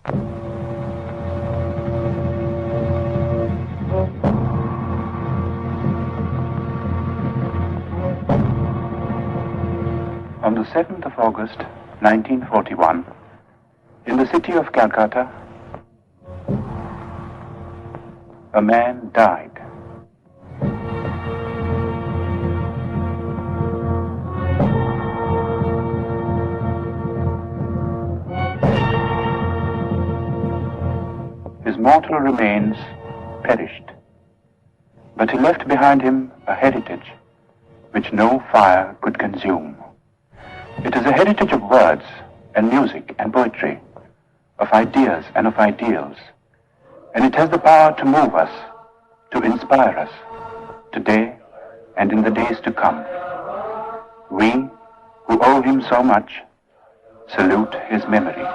On the 7th of August, 1941, in the city of Calcutta, a man died. His mortal remains perished, but he left behind him a heritage which no fire could consume. It is a heritage of words and music and poetry, of ideas and of ideals, and it has the power to move us, to inspire us, today and in the days to come. We, who owe him so much, salute his memory.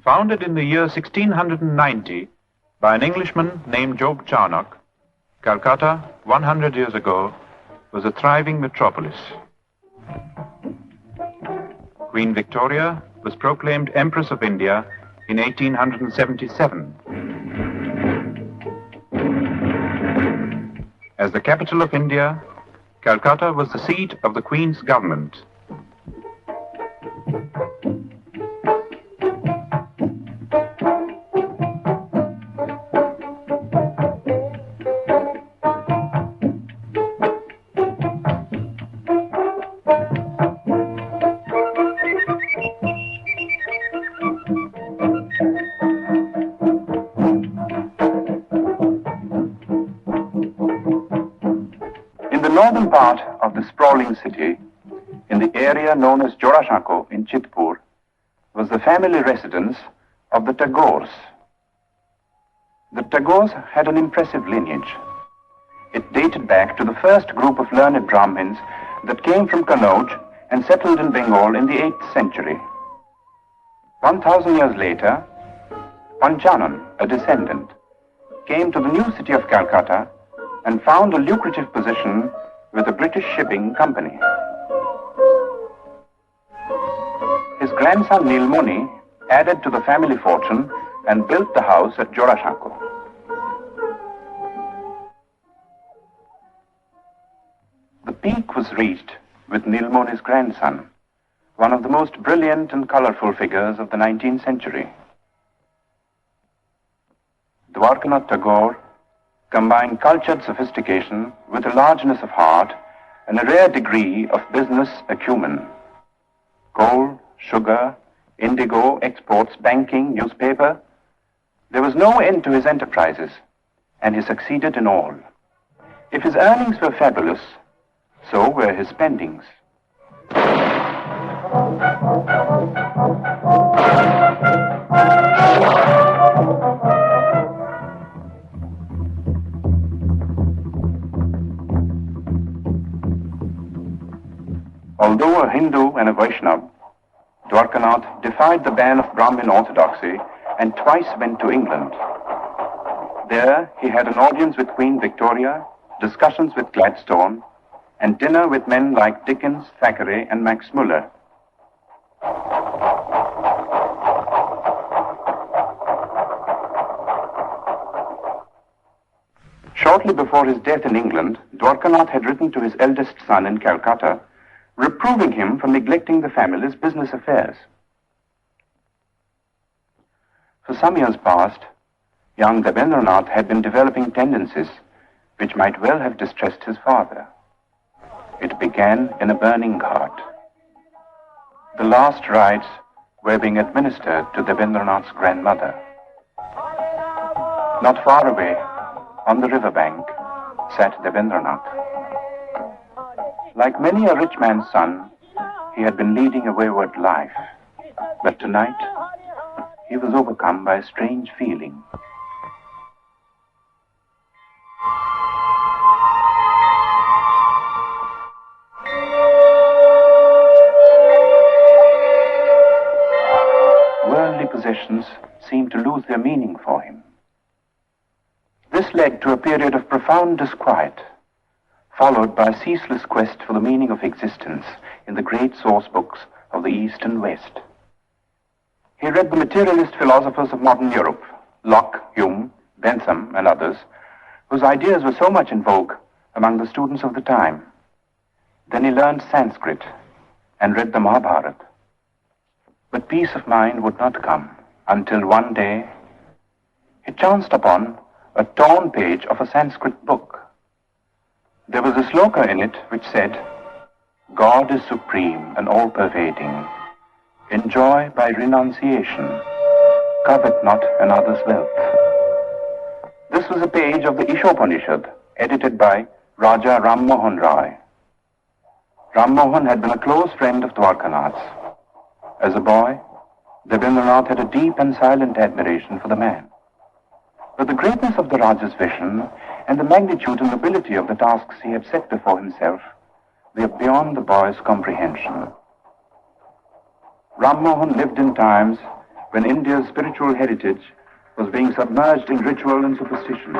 Founded in the year 1690 by an Englishman named Job Charnock, Calcutta, 100 years ago, was a thriving metropolis. Queen Victoria was proclaimed Empress of India in 1877. As the capital of India, Calcutta was the seat of the Queen's government. Northern part of the sprawling city, in the area known as Jorashako in Chitpur, was the family residence of the Tagores. The Tagores had an impressive lineage. It dated back to the first group of learned Brahmins that came from Kannauj and settled in Bengal in the 8th century. 1,000 years later, Panchanan, a descendant, came to the new city of Calcutta and found a lucrative position with a British shipping company. His grandson Nilmoni added to the family fortune and built the house at Jorashako. The peak was reached with Nilmoni's grandson, one of the most brilliant and colorful figures of the 19th century. Rabindranath Tagore combined cultured sophistication with a largeness of heart and a rare degree of business acumen. Coal, sugar, indigo, exports, banking, newspaper. There was no end to his enterprises, and he succeeded in all. If his earnings were fabulous, so were his spendings. Although a Hindu and a Vaishnava, Dwarkanath defied the ban of Brahmin orthodoxy and twice went to England. There he had an audience with Queen Victoria, discussions with Gladstone, and dinner with men like Dickens, Thackeray, and Max Muller. shortly before his death in England, Dwarkanath had written to his eldest son in Calcutta, reproving him for neglecting the family's business affairs. For some years past, young Rabindranath had been developing tendencies which might well have distressed his father. It began in a burning cart. The last rites were being administered to Rabindranath's grandmother. Not far away, on the riverbank, sat Rabindranath. Like many a rich man's son, he had been leading a wayward life. But tonight, he was overcome by a strange feeling. Worldly possessions seemed to lose their meaning for him. This led to a period of profound disquiet, followed by a ceaseless quest for the meaning of existence in the great source books of the East and West. He read the materialist philosophers of modern Europe, Locke, Hume, Bentham, and others, whose ideas were so much in vogue among the students of the time. Then he learned Sanskrit and read the Mahabharata. But peace of mind would not come until one day he chanced upon a torn page of a Sanskrit book. There was a sloka in it which said, "God is supreme and all-pervading. Enjoy by renunciation. Covet not another's wealth." This was a page of the Ishopanishad, edited by Raja Ram Mohan Rai. Ram Mohan had been a close friend of Dwarkanath's. As a boy, Rabindranath had a deep and silent admiration for the man. But the greatness of the Raja's vision and the magnitude and nobility of the tasks he had set before himself were beyond the boy's comprehension. Ram Mohan lived in times when India's spiritual heritage was being submerged in ritual and superstition.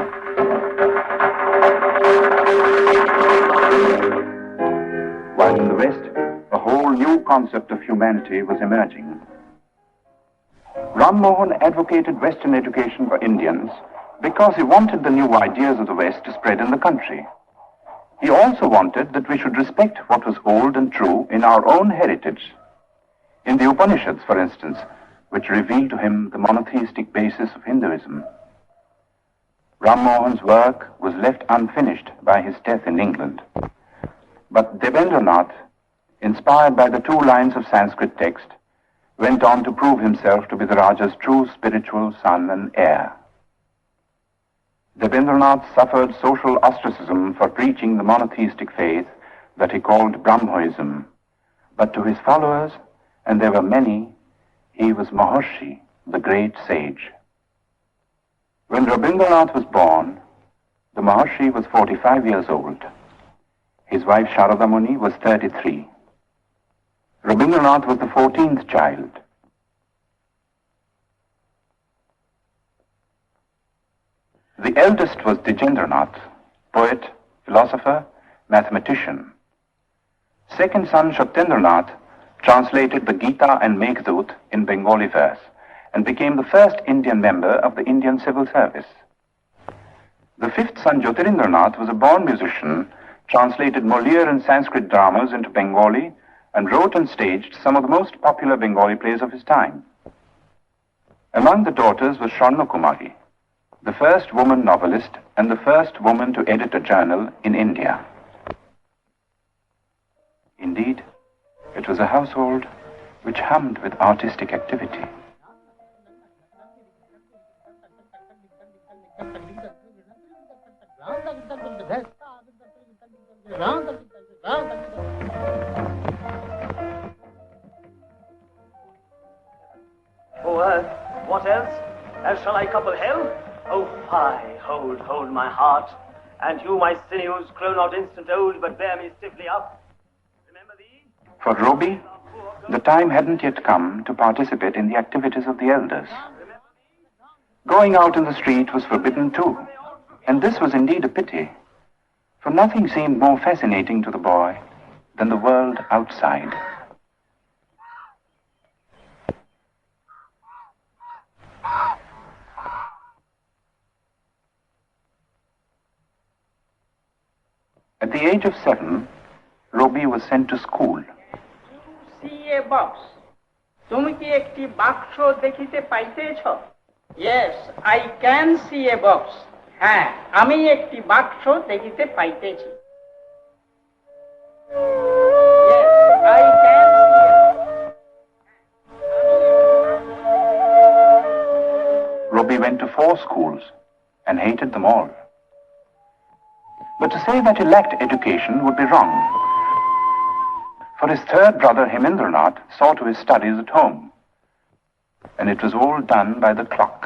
While in the West, a whole new concept of humanity was emerging. Ram Mohan advocated Western education for Indians because he wanted the new ideas of the West to spread in the country. He also wanted that we should respect what was old and true in our own heritage. In the Upanishads, for instance, which revealed to him the monotheistic basis of Hinduism. Ram Mohan's work was left unfinished by his death in England. But Rabindranath, inspired by the 2 lines of Sanskrit text, went on to prove himself to be the Raja's true spiritual son and heir. Rabindranath suffered social ostracism for preaching the monotheistic faith that he called Brahmoism. But to his followers, and there were many, he was Maharshi, the great sage. When Rabindranath was born, the Maharshi was 45 years old. His wife Sharada Muni was 33. Rabindranath was the 14th child. The eldest was Dwijendranath, poet, philosopher, mathematician. Second son Satyendranath translated the Gita and Meghdut in Bengali verse and became the first Indian member of the Indian civil service. The fifth son Jyotirindranath was a born musician, translated Molière and Sanskrit dramas into Bengali, and wrote and staged some of the most popular Bengali plays of his time. Among the daughters was Sharna Kumari, the first woman novelist and the first woman to edit a journal in India. Indeed, it was a household which hummed with artistic activity. Oh, what else? As shall I couple hell? Oh, fie, hold my heart. And you, my sinews, grow not instant old, but bear me stiffly up. Remember thee? For Roby, the time hadn't yet come to participate in the activities of the elders. Going out in the street was forbidden too, and this was indeed a pity, for nothing seemed more fascinating to the boy than the world outside. At the age of 7, Robbie was sent to school. See a box. তুমি কি একটি বাক্স দেখিতে পাইতেছ? Yes, I can see a box. হ্যাঁ, আমি একটি বাক্স দেখিতে পাইতেছি। Yes, I can see a box. Robbie went to 4 schools and hated them all. But to say that he lacked education would be wrong. For his third brother Hemindranath saw to his studies at home, and it was all done by the clock.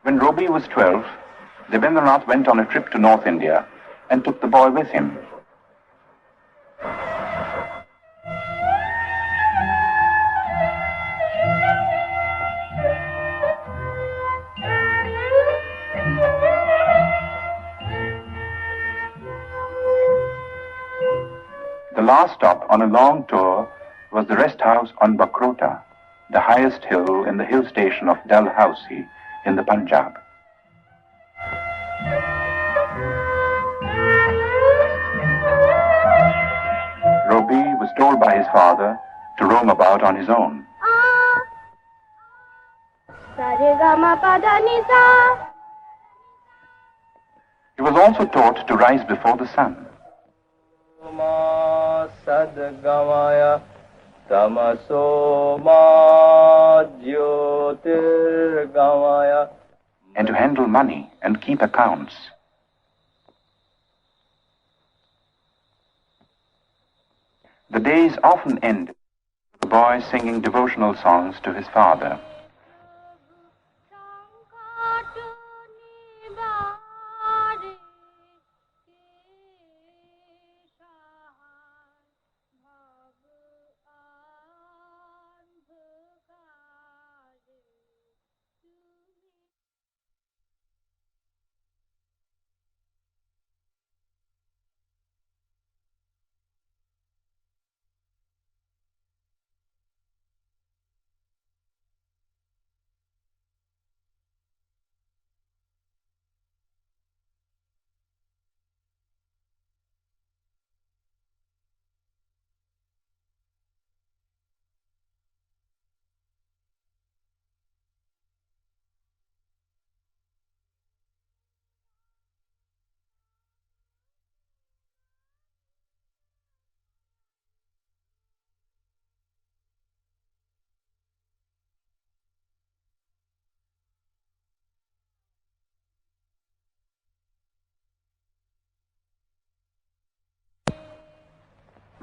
When Robbie was 12, Rabindranath went on a trip to North India and took the boy with him. The last stop on a long tour was the rest house on Bakrota, the highest hill in the hill station of Dalhousie in the Punjab. Robbie was told by his father to roam about on his own. He was also taught to rise before the sun. And to handle money and keep accounts. The days often ended with the boy singing devotional songs to his father.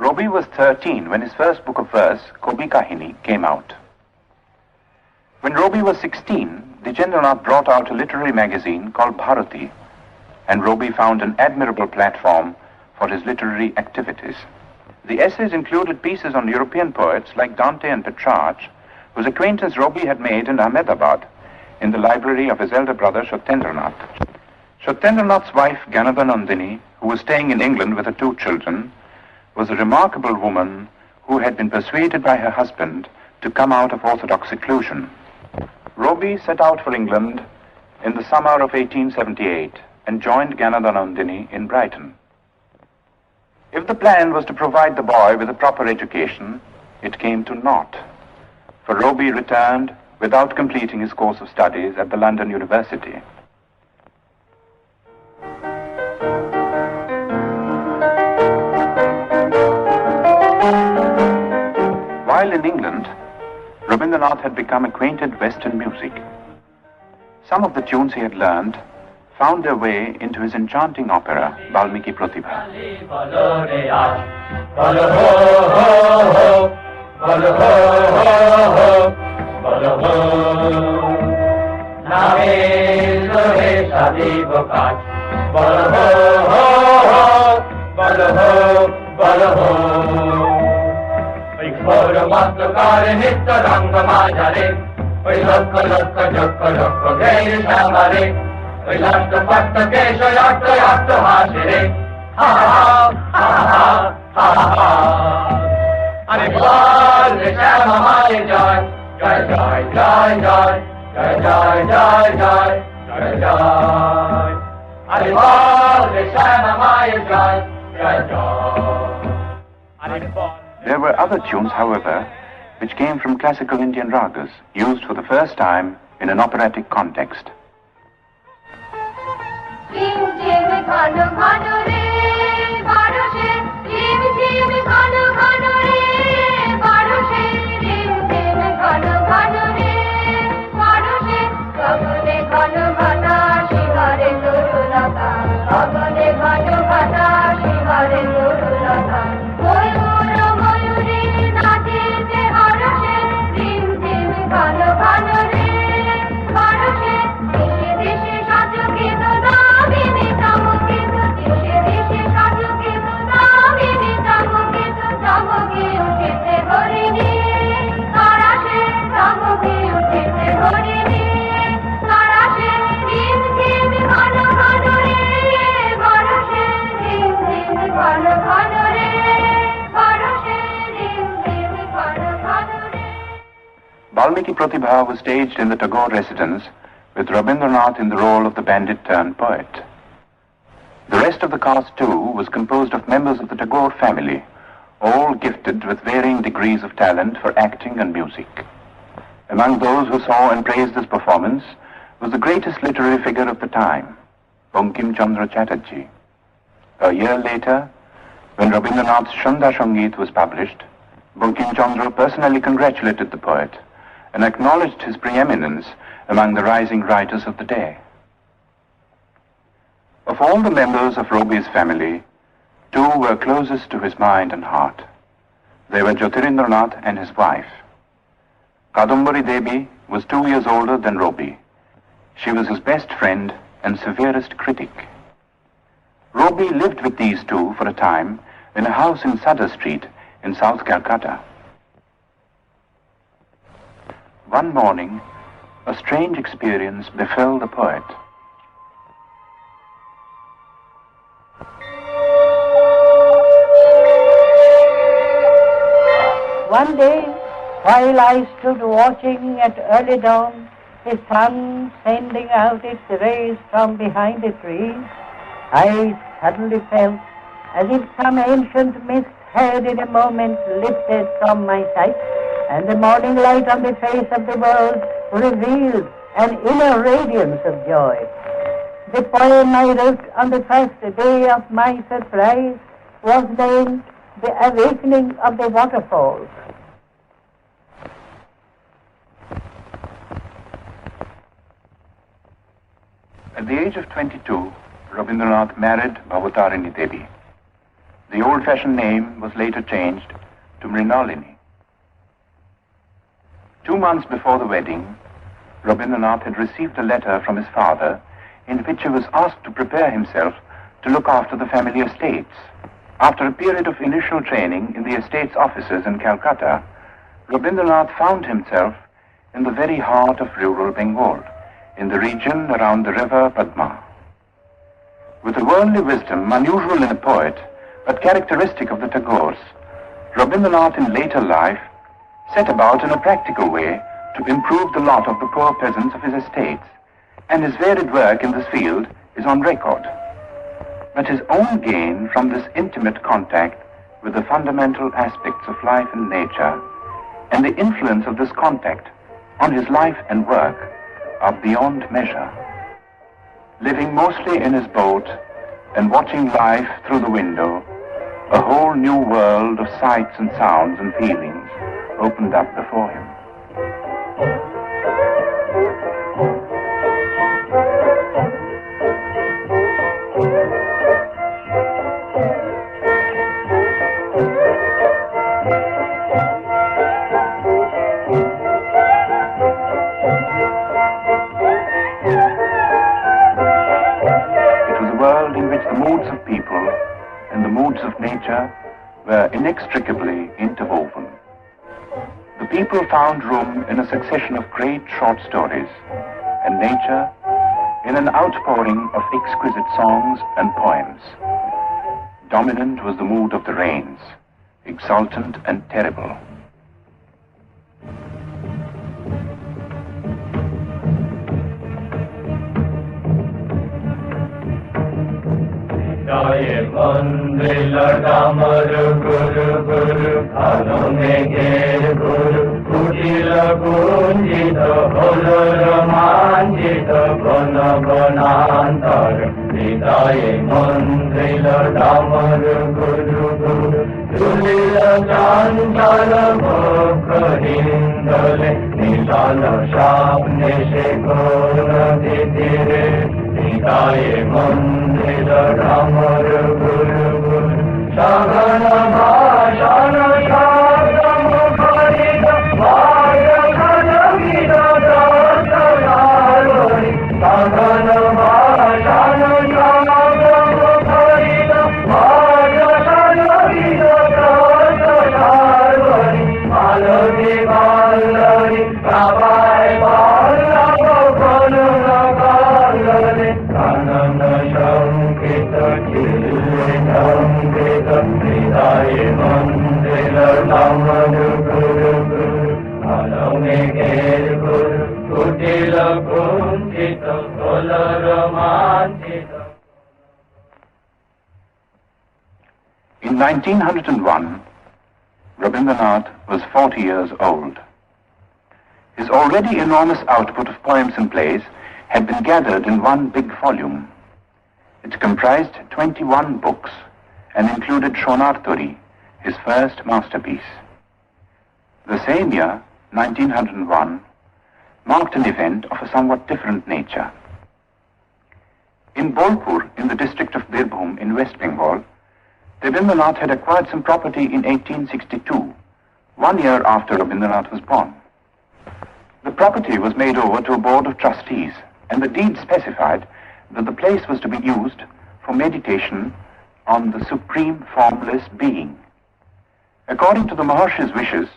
Robbie was 13 when his first book of verse, Kobi Kahini, came out. When Robbie was 16, Rabindranath brought out a literary magazine called Bharati, and Robbie found an admirable platform for his literary activities. The essays included pieces on European poets like Dante and Petrarch, whose acquaintance Robbie had made in Ahmedabad, in the library of his elder brother Satyendranath. Satyendranath's wife, Ganadhanandini, who was staying in England with her 2 children, was a remarkable woman who had been persuaded by her husband to come out of orthodox seclusion. Robbie set out for England in the summer of 1878 and joined Ganadhanandini in Brighton. If the plan was to provide the boy with a proper education, it came to naught, for Robbie returned without completing his course of studies at the London University. Rabindranath had become acquainted with Western music. Some of the tunes he had learned found their way into his enchanting opera, Valmiki Pratibha. There were other tunes, however, which came from classical Indian ragas, used for the first time in an operatic context. Valmiki Pratibha was staged in the Tagore residence with Rabindranath in the role of the bandit-turned-poet. The rest of the cast, too, was composed of members of the Tagore family, all gifted with varying degrees of talent for acting and music. Among those who saw and praised this performance was the greatest literary figure of the time, Bong Chatterjee. A year later, when Rabindranath's Shanda Sangit was published, Bankim Chandra personally congratulated the poet and acknowledged his preeminence among the rising writers of the day. Of all the members of Robi's family, two were closest to his mind and heart. They were Jyotirindranath and his wife. Kadumbari Devi was 2 years older than Robi. She was his best friend and severest critic. Robi lived with these two for a time in a house in Sutter Street in South Calcutta. One morning, a strange experience befell the poet. One day, while I stood watching at early dawn, the sun sending out its rays from behind a tree, I suddenly felt as if some ancient mist had in a moment lifted from my sight, and the morning light on the face of the world revealed an inner radiance of joy. The poem I wrote on the first day of my surprise was named The Awakening of the Waterfalls. At the age of 22, Rabindranath married Bhavatarini Devi. The old-fashioned name was later changed to Mrinalini. 2 months before the wedding, Rabindranath had received a letter from his father in which he was asked to prepare himself to look after the family estates. After a period of initial training in the estates offices in Calcutta, Rabindranath found himself in the very heart of rural Bengal, in the region around the river Padma. With a worldly wisdom unusual in a poet, but characteristic of the Tagores, Rabindranath in later life set about in a practical way to improve the lot of the poor peasants of his estates, and his varied work in this field is on record. But his own gain from this intimate contact with the fundamental aspects of life and nature, and the influence of this contact on his life and work, are beyond measure. Living mostly in his boat and watching life through the window, a whole new world of sights and sounds and feelings opened up before him. and the moods of nature were inextricably interwoven. The people found room in a succession of great short stories, and nature in an outpouring of exquisite songs and poems. Dominant was the mood of the rains, exultant and terrible. Jai Mandila Damar Guru Guru Bhalomege Guru Kutila Kunjita Hola Ramanjita Gona Gonantar Jai Mandila Damar Guru Guru Tulila Chanchara Bhakra Hindale Nilala Shapne Shekona Didire Jai Mandila Damar Guru Guru Shagana Bhashana Shagam Bharita Vaya Khana Gita Dasa Yarori Shagana Bhashana Shagam Bharita Vaya Khana Gita Dasa Yarori Malati Balari Kabai Balari Kalana Kanana Shankita Chilankita Hridaya Mandila Damadu Guru Guru Alamege Guru Kutila Kuntita Kola Ramantita. In 1901, Rabindranath was 40 years old. His already enormous output of poems and plays had been gathered in one big volume. It comprised 21 books and included Shonarturi, his first masterpiece. The same year, 1901, marked an event of a somewhat different nature. In Bolpur, in the district of Birbhum in West Bengal, Rabindranath had acquired some property in 1862, 1 year after Rabindranath was born. The property was made over to a board of trustees, and the deed specified that the place was to be used for meditation on the supreme formless being. According to the Maharshi's wishes,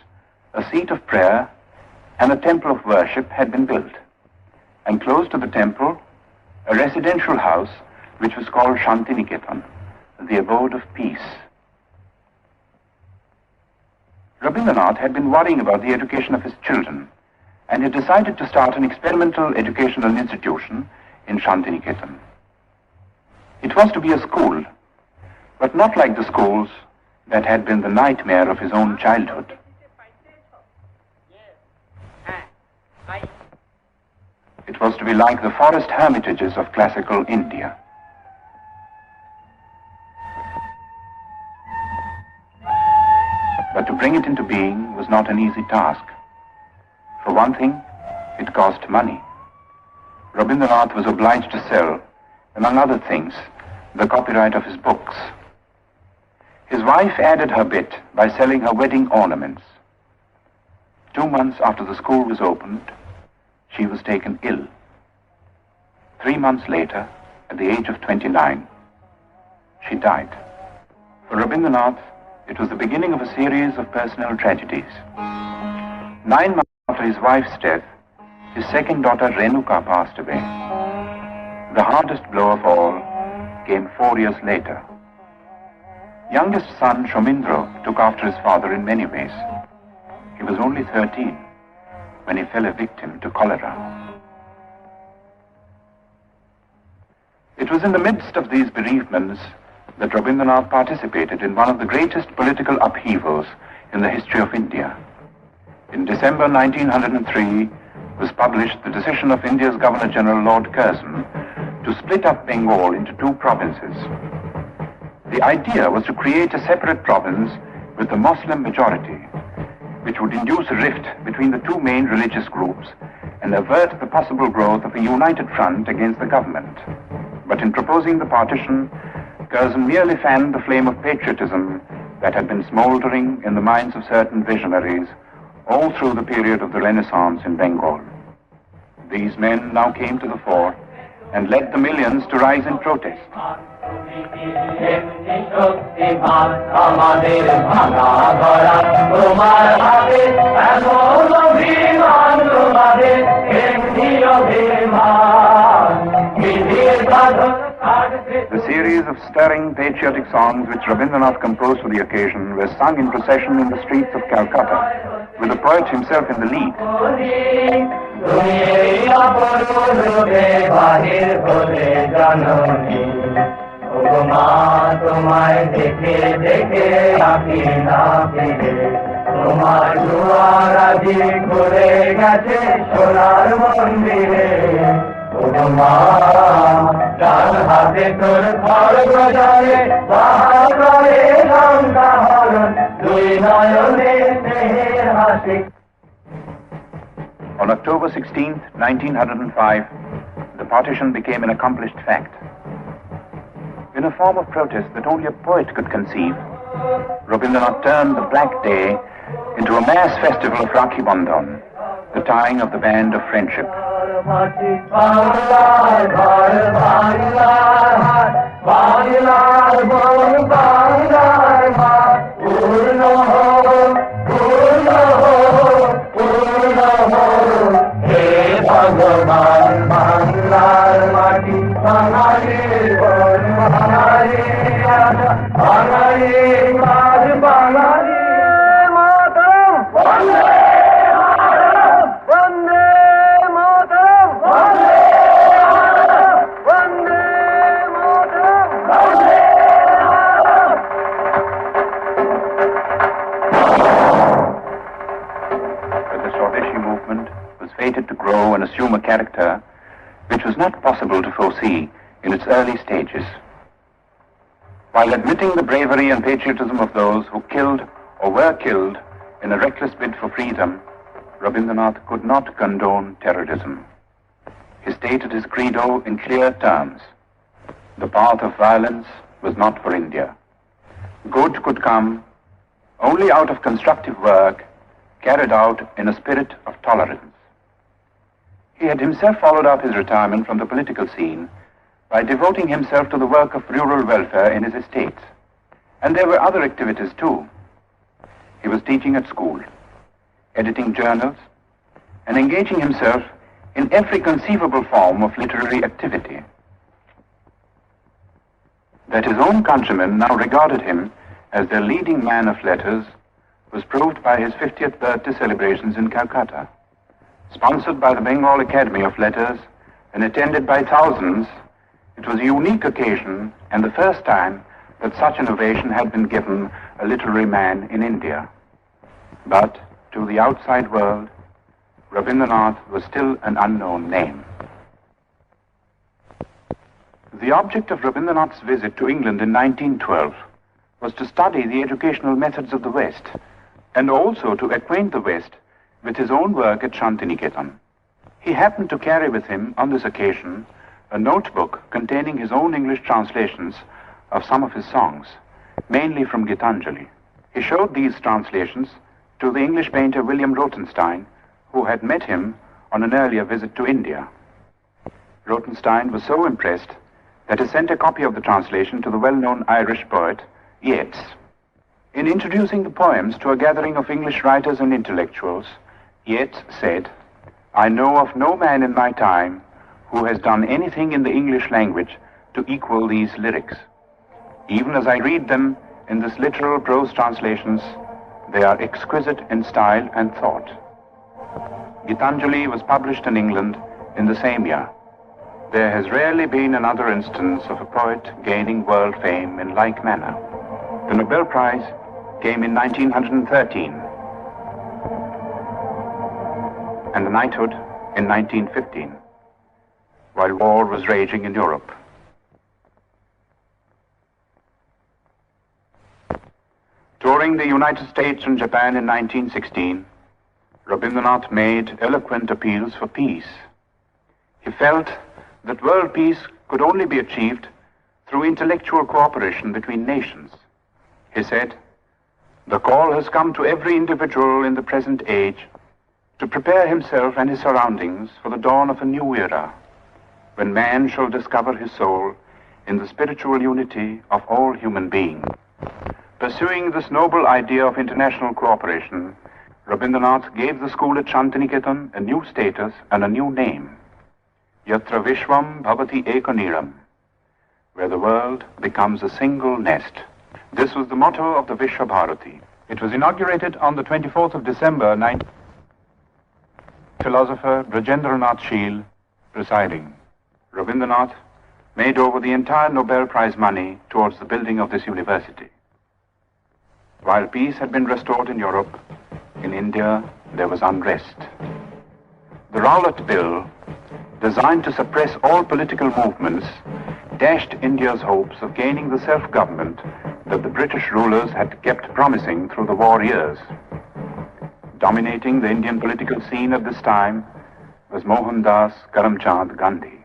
a seat of prayer and a temple of worship had been built, and close to the temple, a residential house which was called Shantiniketan, the abode of peace. Rabindranath had been worrying about the education of his children, and had decided to start an experimental educational institution in Shantiniketan. It was to be a school, but not like the schools that had been the nightmare of his own childhood. It was to be like the forest hermitages of classical India. But to bring it into being was not an easy task. For one thing, it cost money. Rabindranath was obliged to sell, among other things, the copyright of his books. His wife added her bit by selling her wedding ornaments. 2 months after the school was opened, she was taken ill. 3 months later, at the age of 29, she died. For Rabindranath, it was the beginning of a series of personal tragedies. 9 months after his wife's death, his second daughter Renuka passed away. The hardest blow of all came 4 years later. Youngest son Shomindro took after his father in many ways. He was only 13 when he fell a victim to cholera. It was in the midst of these bereavements that Rabindranath participated in one of the greatest political upheavals in the history of India. In December 1903 was published the decision of India's Governor-General Lord Curzon to split up Bengal into 2 provinces. The idea was to create a separate province with a Muslim majority, which would induce a rift between the 2 main religious groups and avert the possible growth of a united front against the government. But in proposing the partition, Curzon merely fanned the flame of patriotism that had been smoldering in the minds of certain visionaries all through the period of the Renaissance in Bengal. These men now came to the fore and led the millions to rise in protest. The series of stirring patriotic songs which Rabindranath composed for the occasion were sung in procession in the streets of Calcutta, with the poet himself in the lead. On October 16, 1905, the partition became an accomplished fact. In a form of protest that only a poet could conceive, Rabindranath turned the Black Day into a mass festival of Rakhi Bandhan, the tying of the band of friendship. And assume a character which was not possible to foresee in its early stages. While admitting the bravery and patriotism of those who killed or were killed in a reckless bid for freedom, Rabindranath could not condone terrorism. He stated his credo in clear terms. The path of violence was not for India. Good could come only out of constructive work carried out in a spirit of tolerance. He had himself followed up his retirement from the political scene by devoting himself to the work of rural welfare in his estates. And there were other activities too. He was teaching at school, editing journals, and engaging himself in every conceivable form of literary activity. That his own countrymen now regarded him as their leading man of letters was proved by his 50th birthday celebrations in Calcutta. Sponsored by the Bengal Academy of Letters and attended by thousands, it was a unique occasion and the first time that such an ovation had been given a literary man in India. But to the outside world, Rabindranath was still an unknown name. The object of Rabindranath's visit to England in 1912 was to study the educational methods of the West and also to acquaint the West with his own work at Shantiniketan. He happened to carry with him on this occasion a notebook containing his own English translations of some of his songs, mainly from Gitanjali. He showed these translations to the English painter William Rothenstein, who had met him on an earlier visit to India. Rothenstein was so impressed that he sent a copy of the translation to the well-known Irish poet Yeats. In introducing the poems to a gathering of English writers and intellectuals, Yeats said, "I know of no man in my time who has done anything in the English language to equal these lyrics. Even as I read them in this literal prose translations, they are exquisite in style and thought." Gitanjali was published in England in the same year. There has rarely been another instance of a poet gaining world fame in like manner. The Nobel Prize came in 1913. And the knighthood in 1915, while war was raging in Europe. Touring the United States and Japan in 1916, Rabindranath made eloquent appeals for peace. He felt that world peace could only be achieved through intellectual cooperation between nations. He said, "The call has come to every individual in the present age to prepare himself and his surroundings for the dawn of a new era. when man shall discover his soul in the spiritual unity of all human beings. Pursuing this noble idea of international cooperation, Rabindranath gave the school at Shantiniketan a new status and a new name, Yatra Vishwam Bhavati Ekaniram, where the world becomes a single nest. This was the motto of the Vishwa Bharati. It was inaugurated on the 24th of December, philosopher Rabindranath Tagore presiding. Rabindranath made over the entire Nobel Prize money towards the building of this university. While peace had been restored in Europe, in India there was unrest. The Rowlatt Bill, designed to suppress all political movements, dashed India's hopes of gaining the self-government that the British rulers had kept promising through the war years. Dominating the Indian political scene at this time was Mohandas Karamchand Gandhi,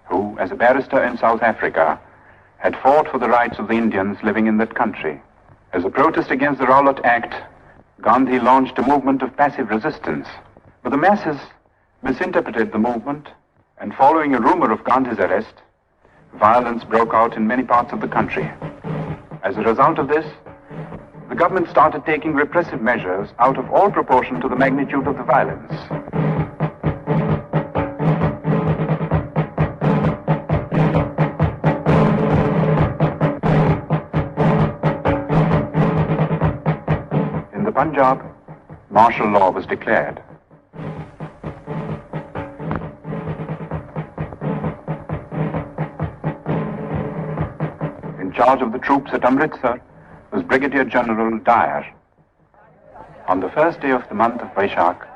who, as a barrister in South Africa, had fought for the rights of the Indians living in that country. As a protest against the Rowlatt Act, Gandhi launched a movement of passive resistance. But the masses misinterpreted the movement, and following a rumor of Gandhi's arrest, violence broke out in many parts of the country. As a result of this, the government started taking repressive measures out of all proportion to the magnitude of the violence. In the Punjab, martial law was declared. In charge of the troops at Amritsar was Brigadier General Dyer. On the first day of the month of Vaishak,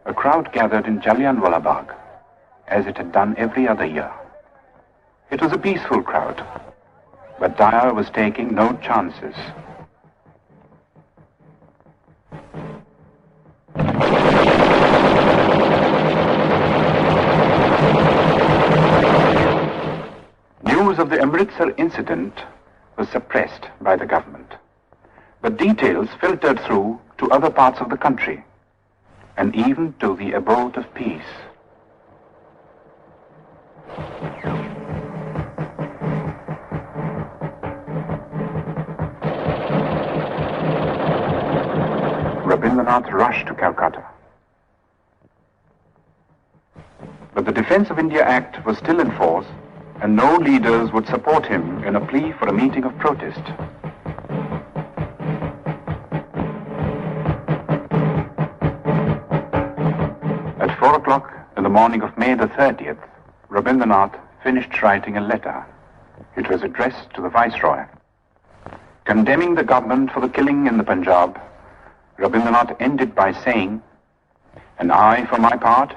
a crowd gathered in Jallianwala Bagh, as it had done every other year. It was a peaceful crowd, but Dyer was taking no chances. News of the Amritsar incident was suppressed by the government, but details filtered through to other parts of the country, and even to the abode of peace. Rabindranath rushed to Calcutta. But the Defence of India Act was still in force, and no leaders would support him in a plea for a meeting of protest. At 4 o'clock in the morning of May the 30th, Rabindranath finished writing a letter. It was addressed to the Viceroy. Condemning the government for the killing in the Punjab, Rabindranath ended by saying, "And I, for my part,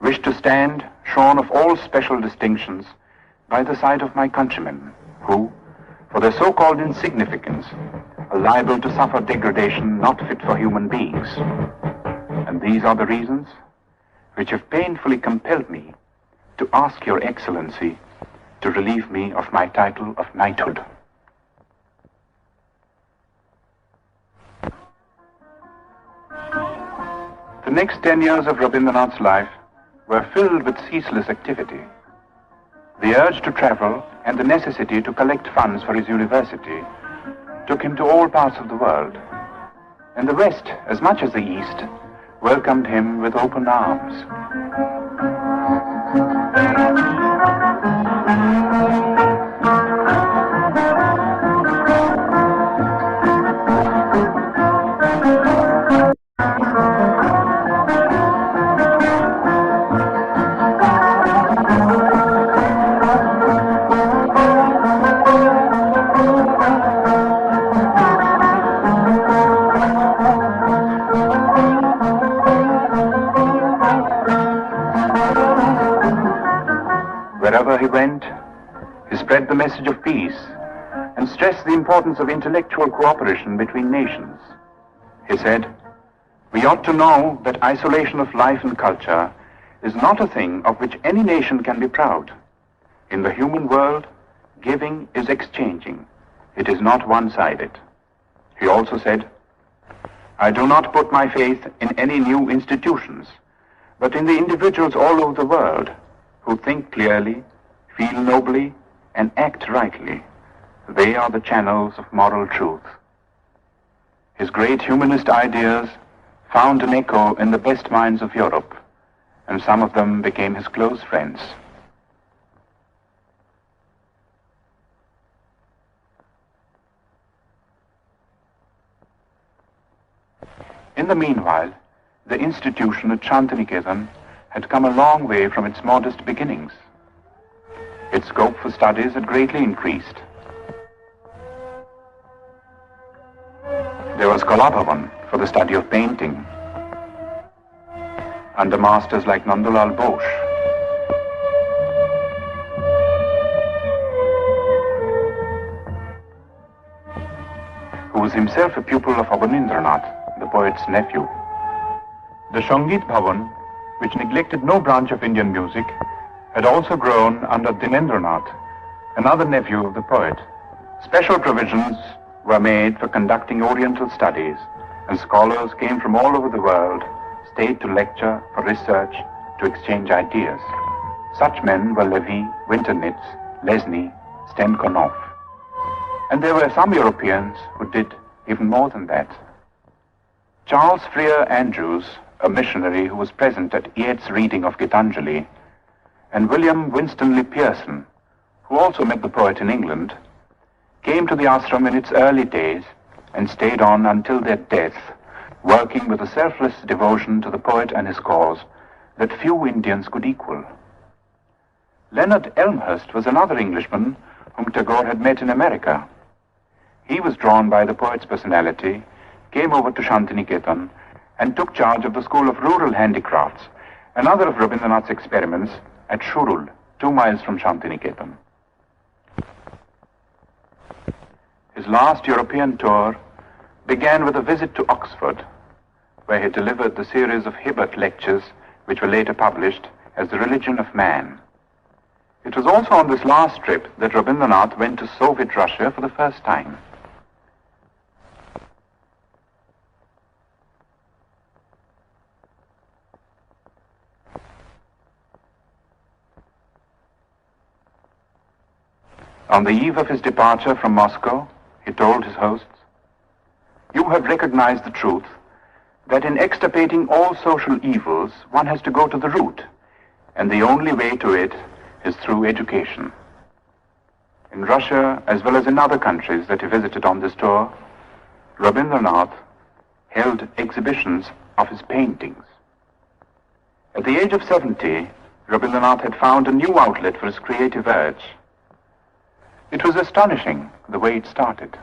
wish to stand shorn of all special distinctions by the side of my countrymen, who, for their so-called insignificance, are liable to suffer degradation not fit for human beings. And these are the reasons which have painfully compelled me to ask Your Excellency to relieve me of my title of knighthood." The next 10 years of Rabindranath's life were filled with ceaseless activity. The urge to travel and the necessity to collect funds for his university took him to all parts of the world, and the West, as much as the East, welcomed him with open arms. Wherever he went, he spread the message of peace and stressed the importance of intellectual cooperation between nations. He said, "We ought to know that isolation of life and culture is not a thing of which any nation can be proud. In the human world, giving is exchanging. It is not one-sided." He also said, "I do not put my faith in any new institutions, but in the individuals all over the world who think clearly, feel nobly, and act rightly. They are the channels of moral truth. His great humanist ideas found an echo in the best minds of Europe, and some of them became his close friends. In the meanwhile, the institution at Shantiniketan had come a long way from its modest beginnings. Its scope for studies had greatly increased. There was Kalabhavan for the study of painting, under masters like Nandulal Bose. Who was himself a pupil of Rabindranath, the poet's nephew. The Sangeet Bhavan, which neglected no branch of Indian music, had also grown under Dinendranath, another nephew of the poet. Special provisions were made for conducting Oriental studies, and scholars came from all over the world, stayed to lecture, for research, to exchange ideas. Such men were Levy, Winternitz, Lesny, Stenkonov. And there were some Europeans who did even more than that. Charles Freer Andrews, a missionary who was present at Yeats's reading of Gitanjali, and William Winstanley Pearson, who also met the poet in England, came to the ashram in its early days and stayed on until their death, working with a selfless devotion to the poet and his cause that few Indians could equal. Leonard Elmhurst was another Englishman whom Tagore had met in America. He was drawn by the poet's personality, came over to Shantiniketan, and took charge of the School of Rural Handicrafts, another of Rabindranath's experiments at Shurul, 2 miles from Shantiniketan. His last European tour began with a visit to Oxford, where he delivered the series of Hibbert lectures, which were later published as The Religion of Man. It was also on this last trip that Rabindranath went to Soviet Russia for the first time. On the eve of his departure from Moscow, he told his hosts, "You have recognized the truth that in extirpating all social evils, one has to go to the root, and the only way to it is through education." In Russia, as well as in other countries that he visited on this tour, Rabindranath held exhibitions of his paintings. At the age of 70, Rabindranath had found a new outlet for his creative urge. It was astonishing the way it started.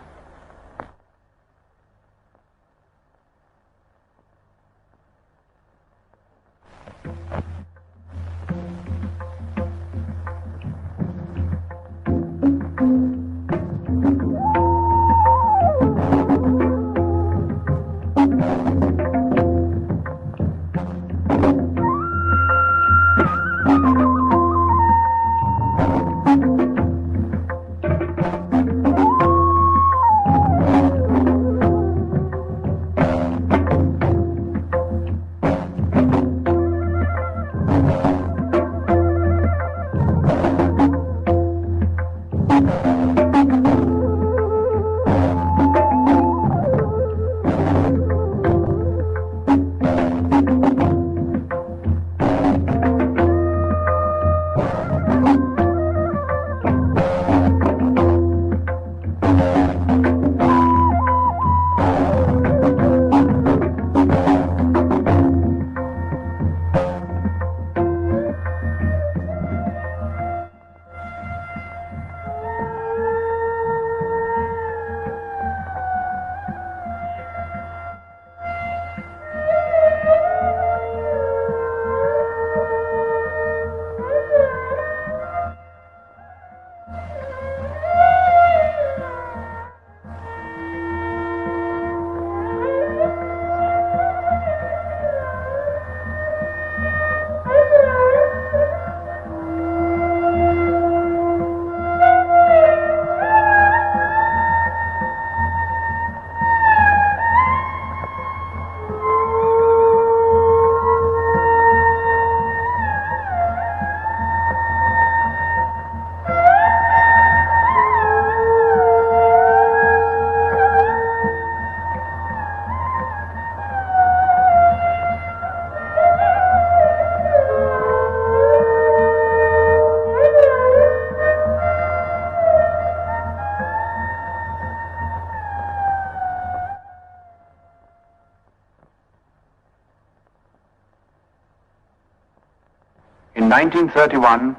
1931,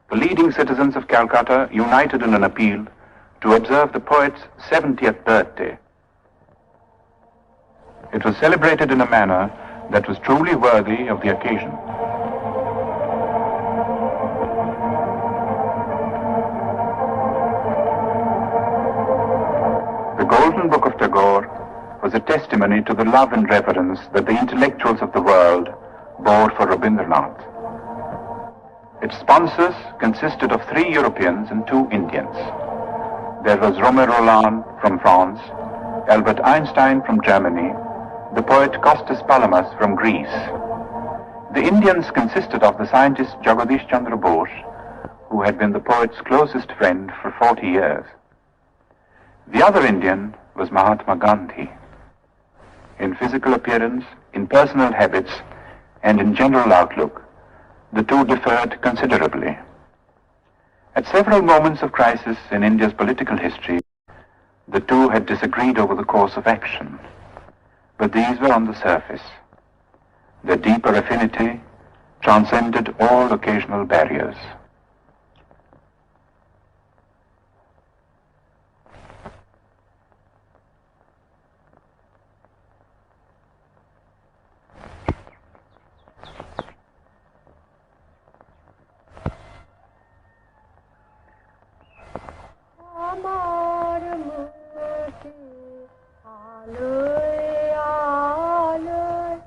the leading citizens of Calcutta united in an appeal to observe the poet's 70th birthday. It was celebrated in a manner that was truly worthy of the occasion. The Golden Book of Tagore was a testimony to the love and reverence that the intellectuals of the world bore for Rabindranath. Its sponsors consisted of 3 Europeans and 2 Indians. There was Romain Rolland from France, Albert Einstein from Germany, the poet Kostas Palamas from Greece. The Indians consisted of the scientist Jagadish Chandra Bose, who had been the poet's closest friend for 40 years. The other Indian was Mahatma Gandhi. In physical appearance, in personal habits, and in general outlook, the two differed considerably. At several moments of crisis in India's political history, the two had disagreed over the course of action. But these were on the surface. Their deeper affinity transcended all occasional barriers.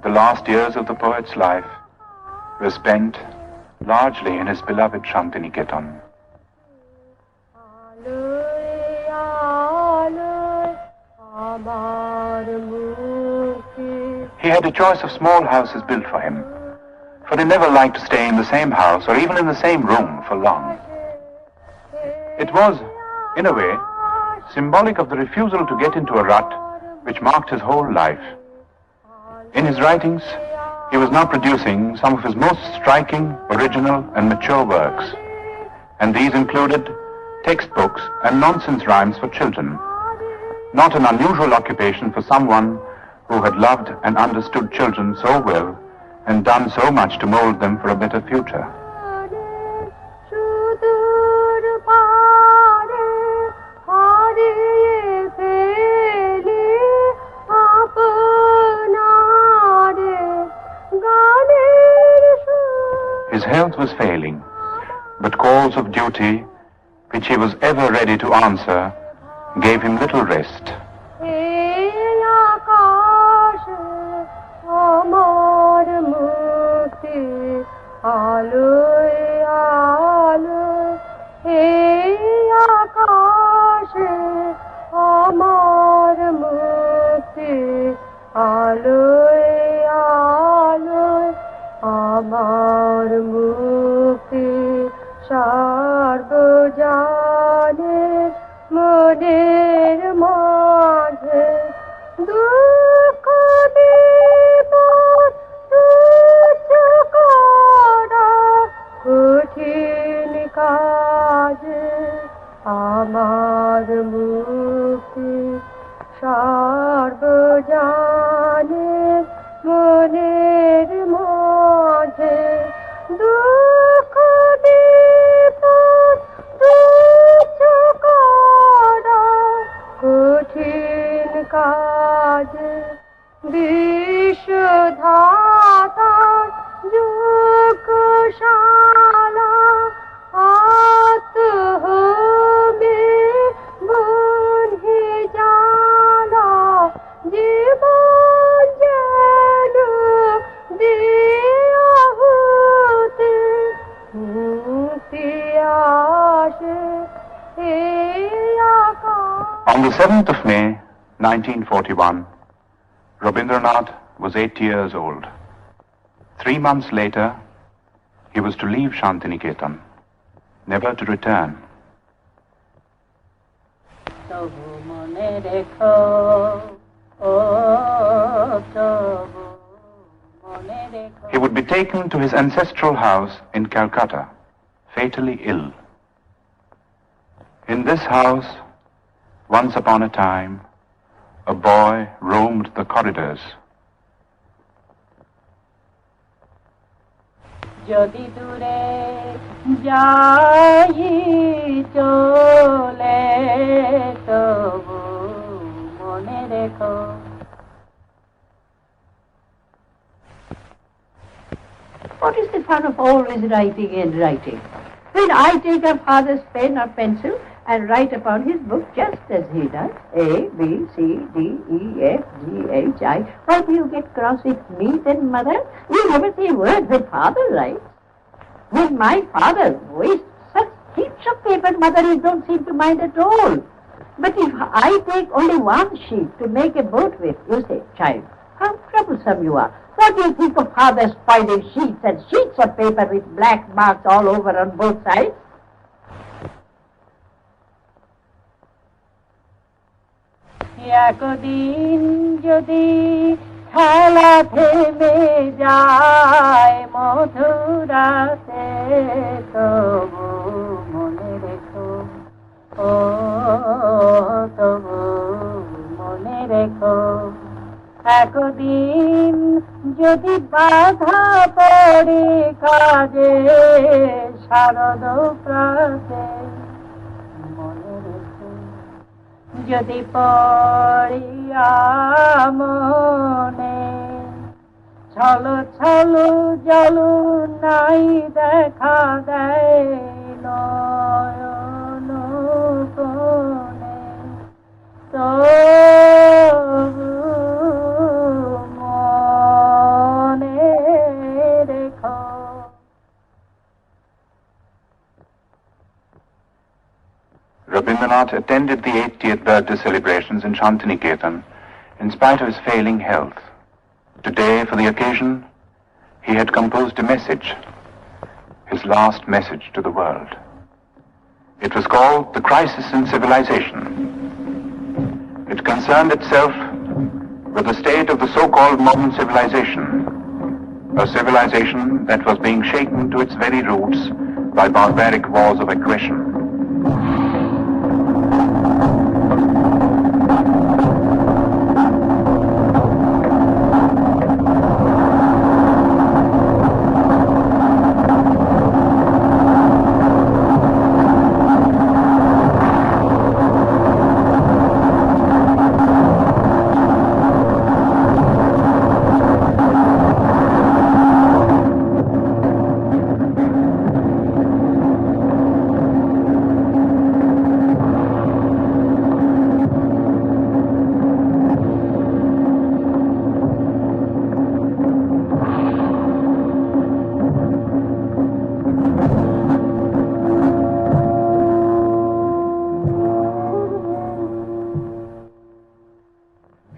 The last years of the poet's life were spent largely in his beloved Shantiniketan. He had a choice of small houses built for him, for he never liked to stay in the same house or even in the same room for long. It was, in a way, symbolic of the refusal to get into a rut which marked his whole life. In his writings, he was now producing some of his most striking, original, and mature works, and these included textbooks and nonsense rhymes for children, not an unusual occupation for someone who had loved and understood children so well and done so much to mold them for a better future. His health was failing, but calls of duty, which he was ever ready to answer, gave him little rest. On the 7th of May, 1941, Rabindranath was 8 years old. 3 months later, he was to leave Shantiniketan, never to return. He would be taken to his ancestral house in Calcutta, fatally ill. In this house, once upon a time, a boy roamed the corridors. যদি দূরে যাই চলে তবু মনে রেখো। What is the fun of always writing and writing? When I take up father's pen or pencil and write upon his book just as he does, A, B, C, D, E, F, G, H, I, why do you get cross with me then, mother? You never say a word when father writes. When my father wastes such heaps of paper, mother, you don't seem to mind at all. But if I take only one sheet to make a boat with, you say, child, how troublesome you are. What do you think of father spoiling sheets and sheets of paper with black marks all over on both sides? একদিন যদি খেলা থেমে যায় মধুরাতে তবু মনে রেখো, ও তবু মনে রেখো। একদিন যদি বাধা পড়ে কাজে শারদ প্রাতে মনে রেখো, যদি পড়িয়া মনে ছলো ছলো জল নাই দেখা দেয় নয়ন কোণে তবু মনে রেখো। Rabindranath attended the 80th birthday celebrations in Shantiniketan in spite of his failing health. Today, for the occasion, he had composed a message, his last message to the world. It was called The Crisis in Civilization. It concerned itself with the state of the so-called modern civilization, a civilization that was being shaken to its very roots by barbaric wars of aggression.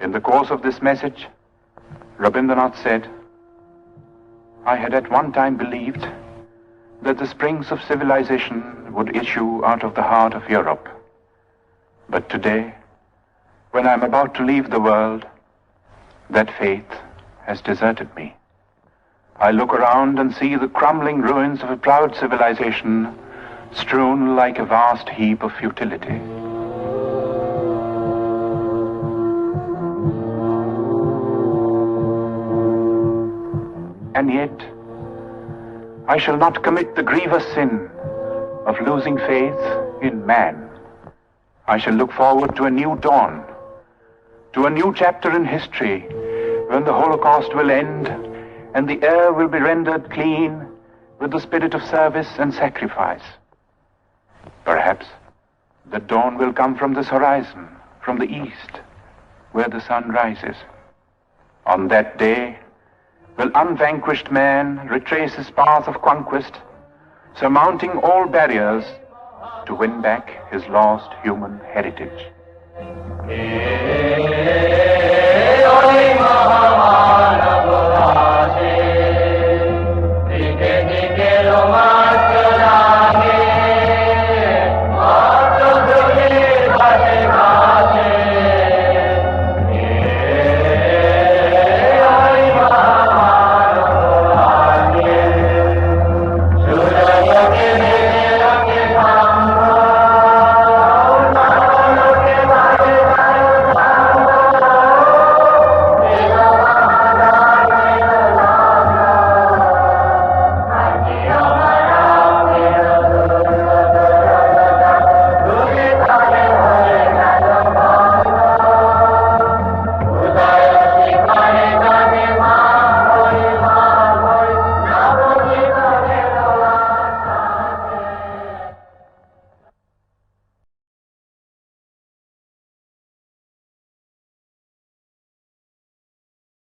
In the course of this message, Rabindranath said, I had at one time believed that the springs of civilization would issue out of the heart of Europe. But today, when I am about to leave the world, that faith has deserted me. I look around and see the crumbling ruins of a proud civilization strewn like a vast heap of futility. And yet, I shall not commit the grievous sin of losing faith in man. I shall look forward to a new dawn, to a new chapter in history when the Holocaust will end and the air will be rendered clean with the spirit of service and sacrifice. Perhaps the dawn will come from this horizon, from the east, where the sun rises. On that day, will unvanquished man retrace his path of conquest, surmounting all barriers to win back his lost human heritage.